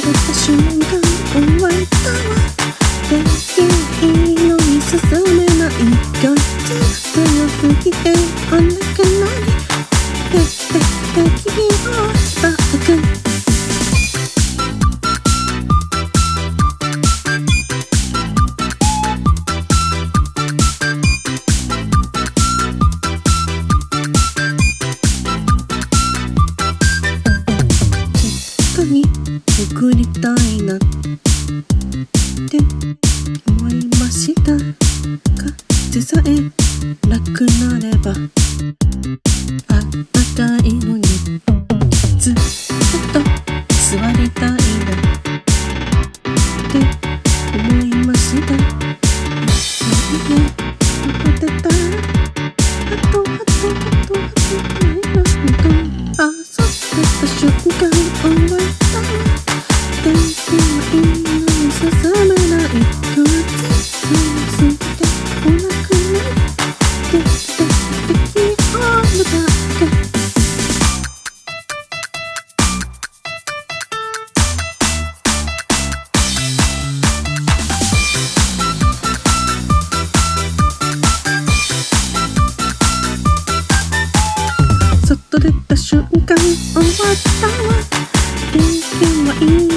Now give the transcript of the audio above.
出た瞬間終わったわ。できないのに進めない感じ強すぎてお腹のに敵をバックに送りたいなって思いましたが、風さえなくなればあったかいのにずっと座りたいなって思いました。急いで待ってたあとないのあさってた瞬間終わりできないのに進めない感じ強すぎてお腹に敵をバック外出た瞬間終わったわ。天気はいい